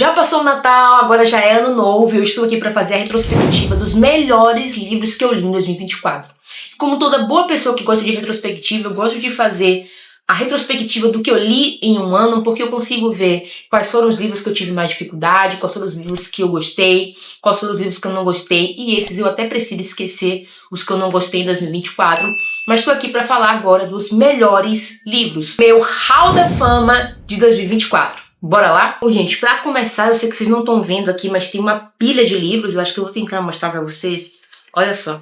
Já passou o Natal, agora já é Ano Novo e eu estou aqui para fazer a retrospectiva dos melhores livros que eu li em 2024. Como toda boa pessoa que gosta de retrospectiva, eu gosto de fazer a retrospectiva do que eu li em um ano, porque eu consigo ver quais foram os livros que eu tive mais dificuldade, quais foram os livros que eu gostei, quais foram os livros que eu não gostei, e esses eu até prefiro esquecer os que eu não gostei em 2024, mas estou aqui para falar agora dos melhores livros. Meu Hall da Fama de 2024. Bora lá? Bom, gente, pra começar, eu sei que vocês não estão vendo aqui, mas tem uma pilha de livros, eu acho que eu vou tentar mostrar pra vocês. Olha só.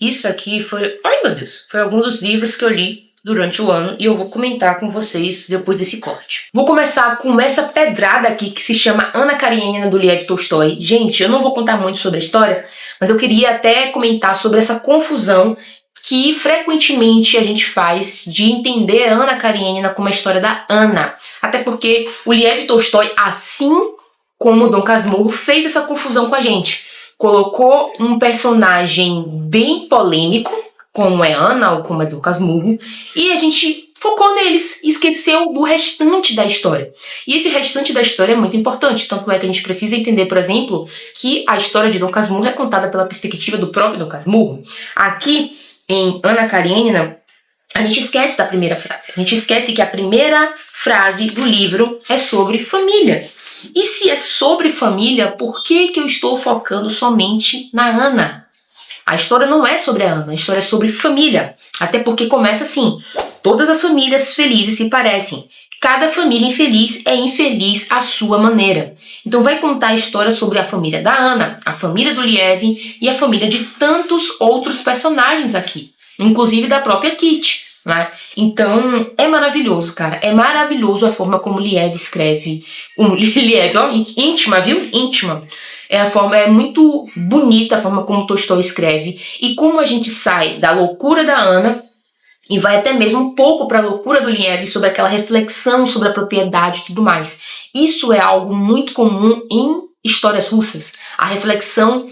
Isso aqui foi... Ai, meu Deus! Foi algum dos livros que eu li durante o ano e eu vou comentar com vocês depois desse corte. Vou começar com essa pedrada aqui que se chama Anna Karenina, do Lev Tolstói. Gente, eu não vou contar muito sobre a história, mas eu queria até comentar sobre essa confusão que frequentemente a gente faz de entender a Anna Karenina como a história da Ana. Até porque o Lev Tolstói, assim como o Dom Casmurro, fez essa confusão com a gente. Colocou um personagem bem polêmico, como é Ana ou como é Dom Casmurro, e a gente focou neles, esqueceu do restante da história. E esse restante da história é muito importante, tanto é que a gente precisa entender, por exemplo, que a história de Dom Casmurro é contada pela perspectiva do próprio Dom Casmurro. Aqui, em Anna Karenina, a gente esquece da primeira frase. A gente esquece que a primeira frase do livro é sobre família. E se é sobre família, por que eu estou focando somente na Ana? A história não é sobre a Ana, a história é sobre família. Até porque começa assim: todas as famílias felizes se parecem. Cada família infeliz é infeliz à sua maneira. Então vai contar a história sobre a família da Ana, a família do Lev e a família de tantos outros personagens aqui. Inclusive da própria Kitty, né? Então é maravilhoso, cara. É maravilhoso a forma como Lev escreve. Lev, ó, íntima, viu? Íntima. É muito bonita a forma como Tolstói escreve. E como a gente sai da loucura da Ana e vai até mesmo um pouco para a loucura do Lev sobre aquela reflexão sobre a propriedade e tudo mais. Isso é algo muito comum em histórias russas. A reflexão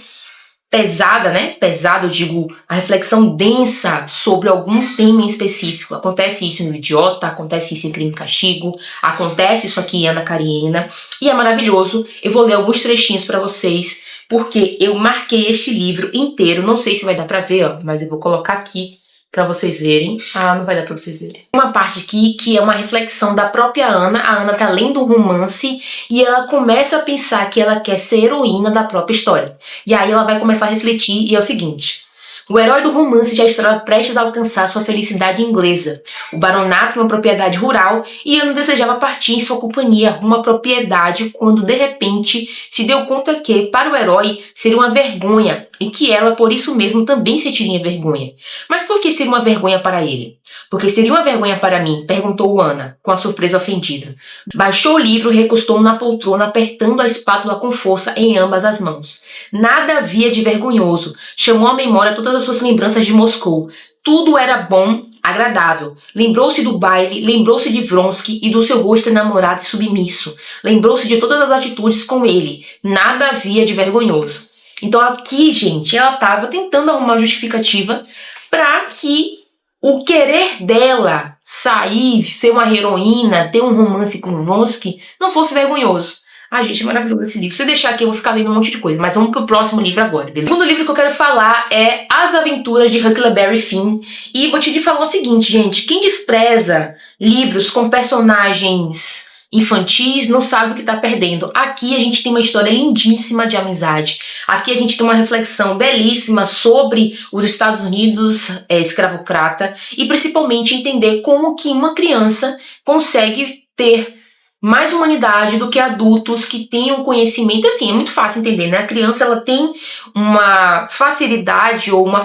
pesada, né? Pesada, eu digo, a reflexão densa sobre algum tema em específico. Acontece isso no Idiota, acontece isso em Crime e Castigo, acontece isso aqui em Anna Karenina, e é maravilhoso. Eu vou ler alguns trechinhos para vocês, porque eu marquei este livro inteiro. Não sei se vai dar para ver, ó, mas eu vou colocar aqui pra vocês verem. Ah, não vai dar pra vocês verem. Uma parte aqui que é uma reflexão da própria Ana. A Ana tá lendo um romance e ela começa a pensar que ela quer ser heroína da própria história. E aí ela vai começar a refletir e é o seguinte: o herói do romance já estava prestes a alcançar sua felicidade inglesa. O baronato é uma propriedade rural e Ana desejava partir em sua companhia rumo à propriedade quando, de repente, se deu conta que, para o herói, seria uma vergonha e que ela, por isso mesmo, também sentiria vergonha. Mas por que seria uma vergonha para ele? Porque seria uma vergonha para mim? Perguntou Ana, com a surpresa ofendida. Baixou o livro e recostou na poltrona, apertando a espátula com força em ambas as mãos. Nada havia de vergonhoso. Chamou à memória todas as suas lembranças de Moscou. Tudo era bom, agradável. Lembrou-se do baile, lembrou-se de Vronsky e do seu rosto enamorado e submisso. Lembrou-se de todas as atitudes com ele. Nada havia de vergonhoso. Então aqui, gente, ela estava tentando arrumar justificativa para que o querer dela sair, ser uma heroína, ter um romance com Vronsky, não fosse vergonhoso. Ah, gente, é maravilhoso esse livro. Se eu deixar aqui, eu vou ficar lendo um monte de coisa. Mas vamos pro próximo livro agora, beleza? O segundo livro que eu quero falar é As Aventuras de Huckleberry Finn. E vou te falar o seguinte, gente. Quem despreza livros com personagens infantis não sabe o que tá perdendo. Aqui a gente tem uma história lindíssima de amizade. Aqui a gente tem uma reflexão belíssima sobre os Estados Unidos escravocrata. E principalmente entender como que uma criança consegue ter mais humanidade do que adultos que tenham conhecimento. Assim, é muito fácil entender, né? A criança, ela tem uma facilidade ou uma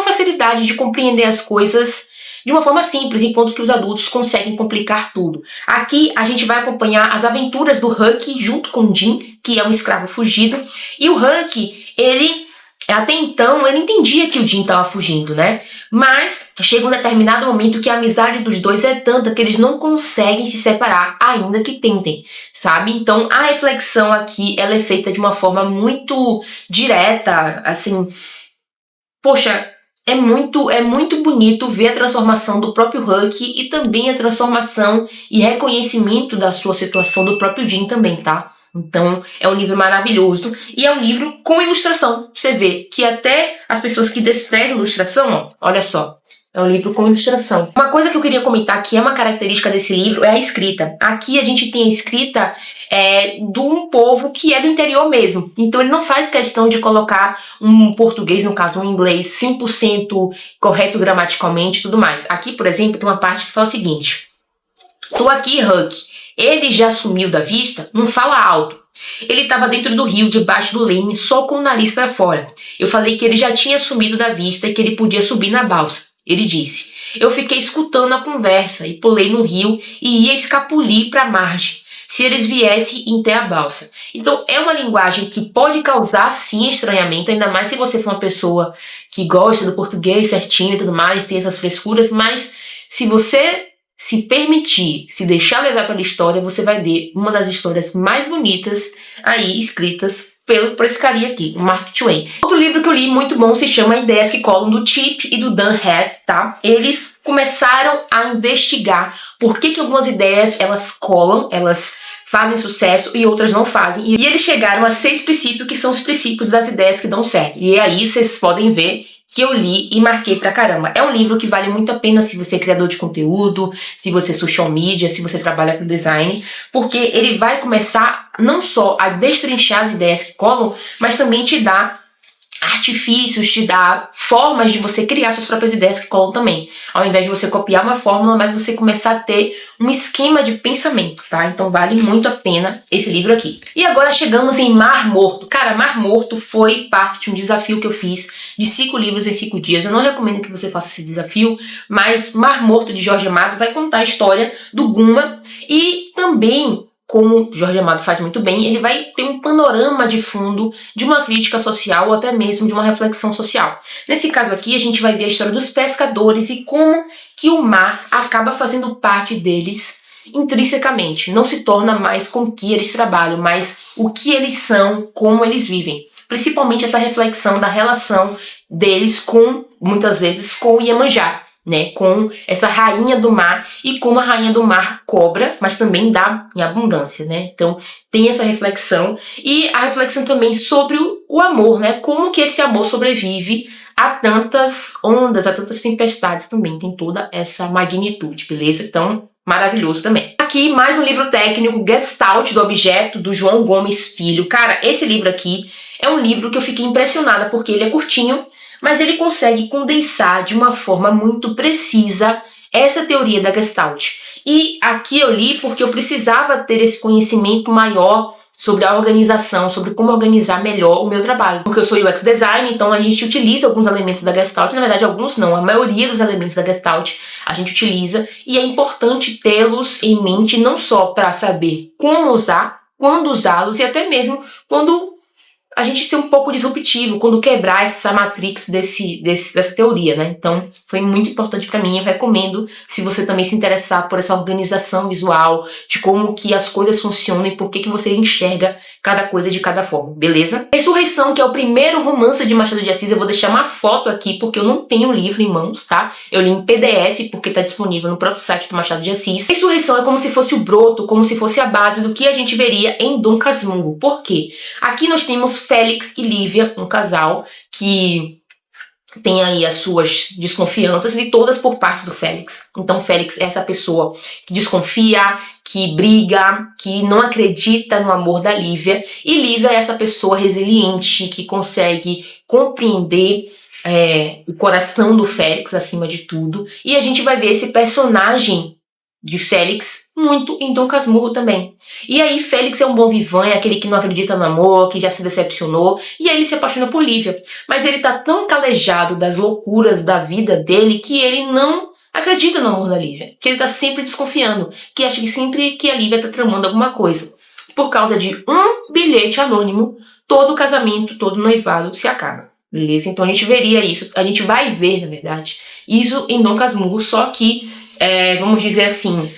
facilidade de compreender as coisas de uma forma simples, enquanto que os adultos conseguem complicar tudo. Aqui a gente vai acompanhar as aventuras do Huck junto com Jim, que é um escravo fugido. E o Huck, até então, ele entendia que o Jim estava fugindo, né? Mas chega um determinado momento que a amizade dos dois é tanta que eles não conseguem se separar, ainda que tentem, sabe? Então a reflexão aqui, ela é feita de uma forma muito direta, assim. Poxa, é muito bonito ver a transformação do próprio Huck e também a transformação e reconhecimento da sua situação do próprio Jim também, tá? Então, é um livro maravilhoso e é um livro com ilustração. Você vê que até as pessoas que desprezam ilustração, ó, olha só, é um livro com ilustração. Uma coisa que eu queria comentar que é uma característica desse livro é a escrita. Aqui a gente tem a escrita de um povo que é do interior mesmo. Então ele não faz questão de colocar um português, no caso um inglês, 100% correto gramaticalmente e tudo mais. Aqui, por exemplo, tem uma parte que fala o seguinte. Tô aqui, Huck. Ele já sumiu da vista? Não fala alto. Ele estava dentro do rio, debaixo do leme, só com o nariz para fora. Eu falei que ele já tinha sumido da vista e que ele podia subir na balsa. Ele disse, eu fiquei escutando a conversa e pulei no rio e ia escapulir para a margem, se eles viessem até a balsa. Então é uma linguagem que pode causar sim estranhamento, ainda mais se você for uma pessoa que gosta do português certinho e tudo mais, tem essas frescuras, mas se você se permitir, se deixar levar pela história, você vai ver uma das histórias mais bonitas aí escritas por esse carinha aqui, o Mark Twain. Outro livro que eu li muito bom se chama Ideias que Colam, do Chip e do Dan Heath, tá? Eles começaram a investigar por que algumas ideias elas colam, elas fazem sucesso e outras não fazem. E eles chegaram a 6 princípios que são os princípios das ideias que dão certo. E aí vocês podem ver que eu li e marquei pra caramba. É um livro que vale muito a pena se você é criador de conteúdo, se você é social media, se você trabalha com design, porque ele vai começar não só a destrinchar as ideias que colam, mas também te dá artifícios, te dá formas de você criar suas próprias ideias que colam também. Ao invés de você copiar uma fórmula, mas você começar a ter um esquema de pensamento, tá? Então vale muito a pena esse livro aqui. E agora chegamos em Mar Morto. Cara, Mar Morto foi parte de um desafio que eu fiz de 5 livros em 5 dias. Eu não recomendo que você faça esse desafio, mas Mar Morto, de Jorge Amado, vai contar a história do Guma e também, como Jorge Amado faz muito bem, ele vai ter um panorama de fundo de uma crítica social ou até mesmo de uma reflexão social. Nesse caso aqui, a gente vai ver a história dos pescadores e como que o mar acaba fazendo parte deles intrinsecamente. Não se torna mais com o que eles trabalham, mas o que eles são, como eles vivem. Principalmente essa reflexão da relação deles com, muitas vezes, com o Iemanjá, né, com essa rainha do mar e como a rainha do mar cobra, mas também dá em abundância, né? Então tem essa reflexão e a reflexão também sobre o amor, né? Como que esse amor sobrevive a tantas ondas, a tantas tempestades também, tem toda essa magnitude, beleza? Então, maravilhoso também. Aqui mais um livro técnico, Gestalt do Objeto, do João Gomes Filho. Cara, esse livro aqui é um livro que eu fiquei impressionada porque ele é curtinho, mas ele consegue condensar de uma forma muito precisa essa teoria da Gestalt. E aqui eu li porque eu precisava ter esse conhecimento maior sobre a organização, sobre como organizar melhor o meu trabalho. Porque eu sou UX design, então a gente utiliza alguns elementos da Gestalt, na verdade alguns não, a maioria dos elementos da Gestalt a gente utiliza, e é importante tê-los em mente não só para saber como usar, quando usá-los e até mesmo quando a gente ser um pouco disruptivo, quando quebrar essa matrix dessa teoria, né? Então, foi muito importante para mim. Eu recomendo, se você também se interessar por essa organização visual, de como que as coisas funcionam e por que você enxerga cada coisa de cada forma, beleza? Ressurreição, que é o primeiro romance de Machado de Assis, eu vou deixar uma foto aqui, porque eu não tenho o livro em mãos, tá? Eu li em PDF, porque tá disponível no próprio site do Machado de Assis. Ressurreição é como se fosse o broto, como se fosse a base do que a gente veria em Dom Casmurro. Por quê? Aqui nós temos Félix e Lívia, um casal que tem aí as suas desconfianças e todas por parte do Félix. Então Félix é essa pessoa que desconfia, que briga, que não acredita no amor da Lívia. E Lívia é essa pessoa resiliente que consegue compreender o coração do Félix acima de tudo. E a gente vai ver esse personagem de Félix muito em Dom Casmurro também. E aí Félix é um bom vivant, é aquele que não acredita no amor, que já se decepcionou, e aí ele se apaixona por Lívia. Mas ele tá tão calejado das loucuras da vida dele que ele não acredita no amor da Lívia, que ele tá sempre desconfiando, que acha que sempre que a Lívia tá tramando alguma coisa. Por causa de um bilhete anônimo, todo o casamento, todo o noivado se acaba. Beleza? Então a gente veria isso, a gente vai ver, na verdade, isso em Dom Casmurro, só que vamos dizer assim,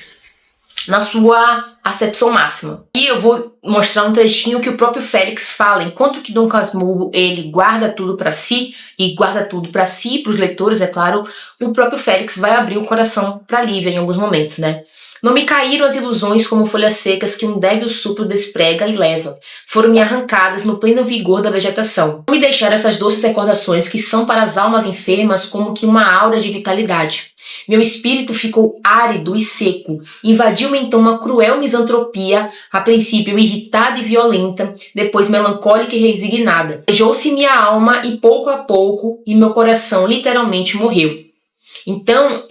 na sua acepção máxima. E eu vou mostrar um trechinho que o próprio Félix fala, enquanto que Dom Casmurro ele guarda tudo para si, e guarda tudo para si e para os leitores, é claro, o próprio Félix vai abrir o coração para Lívia em alguns momentos, né? Não me caíram as ilusões como folhas secas que um débil sopro desprega e leva. Foram-me arrancadas no pleno vigor da vegetação. Não me deixaram essas doces recordações que são para as almas enfermas como que uma aura de vitalidade. Meu espírito ficou árido e seco. Invadiu-me então uma cruel misantropia, a princípio irritada e violenta, depois melancólica e resignada. Beijou-se minha alma e pouco a pouco, e meu coração literalmente morreu. Então,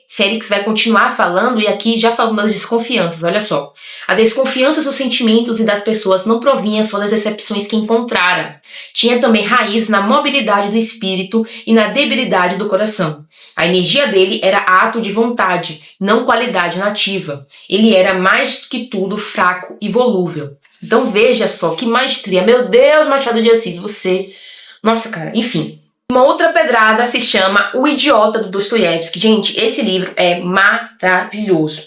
Félix vai continuar falando, e aqui já falando das desconfianças, olha só. A desconfiança dos sentimentos e das pessoas não provinha só das decepções que encontrara. Tinha também raiz na mobilidade do espírito e na debilidade do coração. A energia dele era ato de vontade, não qualidade nativa. Ele era mais que tudo fraco e volúvel. Então veja só, que maestria. Meu Deus, Machado de Assis, você... Nossa, cara, enfim. Uma outra pedrada se chama O Idiota, do Dostoiévski. Gente, esse livro é maravilhoso.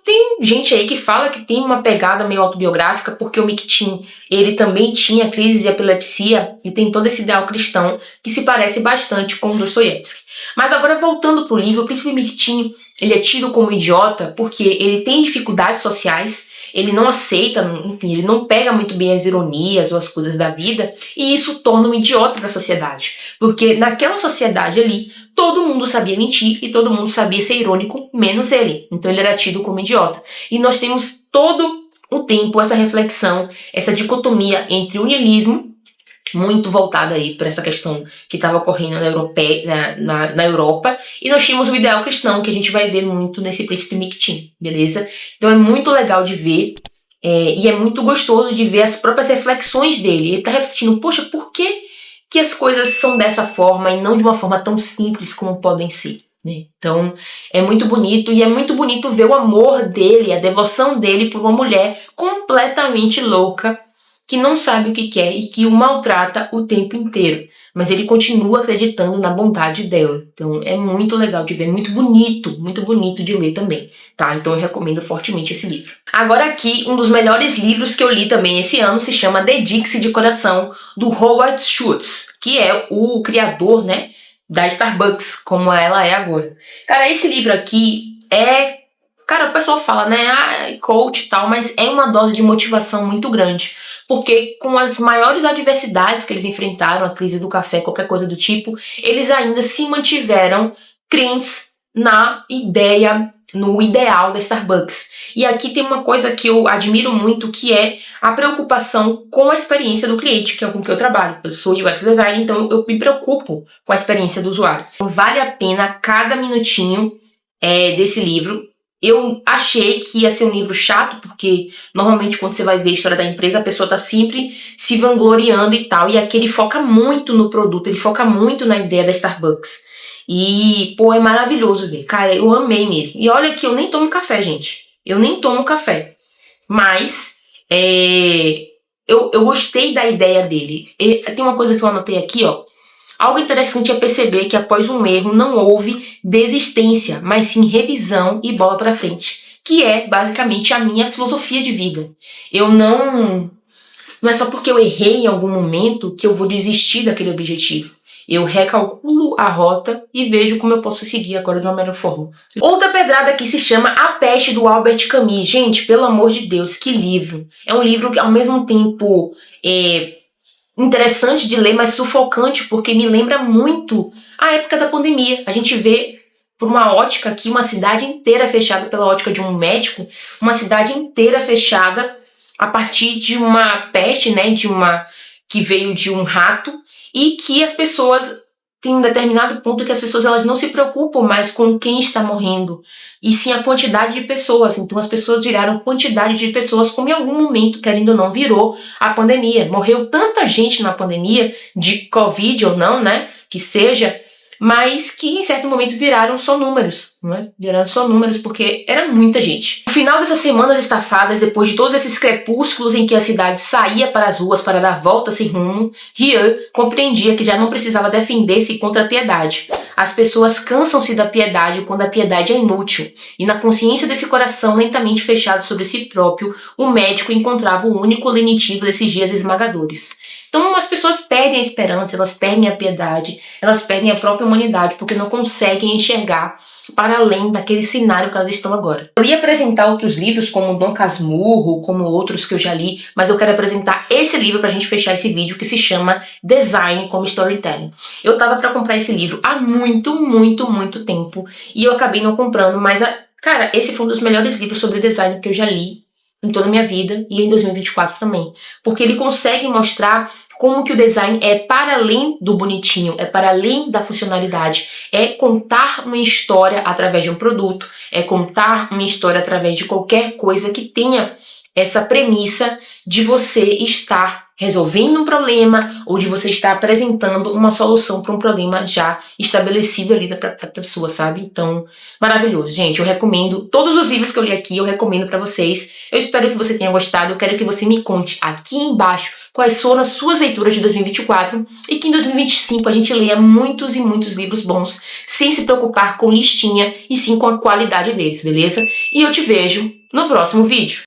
Tem gente aí que fala que tem uma pegada meio autobiográfica, porque o Mikhtin, ele também tinha crise de epilepsia e tem todo esse ideal cristão que se parece bastante com o Dostoiévski. Mas agora, voltando para o livro, o Príncipe Mikhtin, ele é tido como idiota porque ele tem dificuldades sociais, ele não aceita, enfim, ele não pega muito bem as ironias ou as coisas da vida, e isso torna um idiota para a sociedade. Porque naquela sociedade ali, todo mundo sabia mentir e todo mundo sabia ser irônico, menos ele. Então ele era tido como idiota. E nós temos todo o tempo essa reflexão, essa dicotomia entre o niilismo, muito voltada aí para essa questão que estava ocorrendo na Europa, e nós tínhamos o ideal cristão, que a gente vai ver muito nesse Príncipe Mikhtin, beleza? Então é muito legal de ver, e é muito gostoso de ver as próprias reflexões dele. Ele está refletindo, poxa, por que as coisas são dessa forma e não de uma forma tão simples como podem ser, né? Então é muito bonito, e é muito bonito ver o amor dele, a devoção dele por uma mulher completamente louca, que não sabe o que quer e que o maltrata o tempo inteiro. Mas ele continua acreditando na bondade dela. Então é muito legal de ver, muito bonito de ler também, tá? Então eu recomendo fortemente esse livro. Agora aqui, um dos melhores livros que eu li também esse ano se chama Dedique-se de Coração, do Howard Schultz, que é o criador, né, da Starbucks, como ela é agora. Cara, esse livro aqui Cara, o pessoal fala, né, coach e tal, mas é uma dose de motivação muito grande. Porque com as maiores adversidades que eles enfrentaram, a crise do café, qualquer coisa do tipo, eles ainda se mantiveram crentes na ideia, no ideal da Starbucks. E aqui tem uma coisa que eu admiro muito, que é a preocupação com a experiência do cliente, que é com que eu trabalho. Eu sou UX designer, então eu me preocupo com a experiência do usuário. Então vale a pena cada minutinho desse livro. Eu achei que ia ser um livro chato, porque normalmente quando você vai ver a história da empresa, a pessoa tá sempre se vangloriando e tal. E aqui ele foca muito no produto, ele foca muito na ideia da Starbucks. E, pô, é maravilhoso ver. Cara, eu amei mesmo. E olha que eu nem tomo café, gente. Eu nem tomo café. Mas, eu gostei da ideia dele. Tem uma coisa que eu anotei aqui, ó. Algo interessante é perceber que após um erro não houve desistência, mas sim revisão e bola pra frente, que é basicamente a minha filosofia de vida. Não é só porque eu errei em algum momento que eu vou desistir daquele objetivo. Eu recalculo a rota e vejo como eu posso seguir agora de uma melhor forma. Outra pedrada aqui se chama A Peste, do Albert Camus. Gente, pelo amor de Deus, que livro! É um livro que ao mesmo tempo interessante de ler, mas sufocante, porque me lembra muito a época da pandemia. A gente vê por uma ótica aqui uma cidade inteira fechada, pela ótica de um médico, uma cidade inteira fechada a partir de uma peste, né, que veio de um rato, e que as pessoas tem um determinado ponto que as pessoas elas não se preocupam mais com quem está morrendo, e sim a quantidade de pessoas. Então as pessoas viraram quantidade de pessoas, como em algum momento, querendo ou não, virou a pandemia. Morreu tanta gente na pandemia, de Covid ou não, né, que seja, mas que em certo momento viraram só números, não é? Viraram só números porque era muita gente. No final dessas semanas estafadas, depois de todos esses crepúsculos em que a cidade saía para as ruas para dar volta sem rumo, Rian compreendia que já não precisava defender-se contra a piedade. As pessoas cansam-se da piedade quando a piedade é inútil, e na consciência desse coração lentamente fechado sobre si próprio, o médico encontrava o único lenitivo desses dias esmagadores. Então as pessoas perdem a esperança, elas perdem a piedade, elas perdem a própria humanidade, porque não conseguem enxergar para além daquele cenário que elas estão agora. Eu ia apresentar outros livros, como Dom Casmurro, como outros que eu já li, mas eu quero apresentar esse livro pra gente fechar esse vídeo, que se chama Design como Storytelling. Eu tava pra comprar esse livro há muito tempo, e eu acabei não comprando, mas, cara, esse foi um dos melhores livros sobre design que eu já li em toda a minha vida, e em 2024 também. Porque ele consegue mostrar como que o design é para além do bonitinho, é para além da funcionalidade, é contar uma história através de um produto, é contar uma história através de qualquer coisa que tenha essa premissa de você estar resolvendo um problema ou de você estar apresentando uma solução para um problema já estabelecido ali da pessoa, sabe? Então, maravilhoso, gente. Eu recomendo todos os livros que eu li aqui, eu recomendo para vocês. Eu espero que você tenha gostado. Eu quero que você me conte aqui embaixo quais foram as suas leituras de 2024 e que em 2025 a gente leia muitos e muitos livros bons, sem se preocupar com listinha e sim com a qualidade deles, beleza? E eu te vejo no próximo vídeo.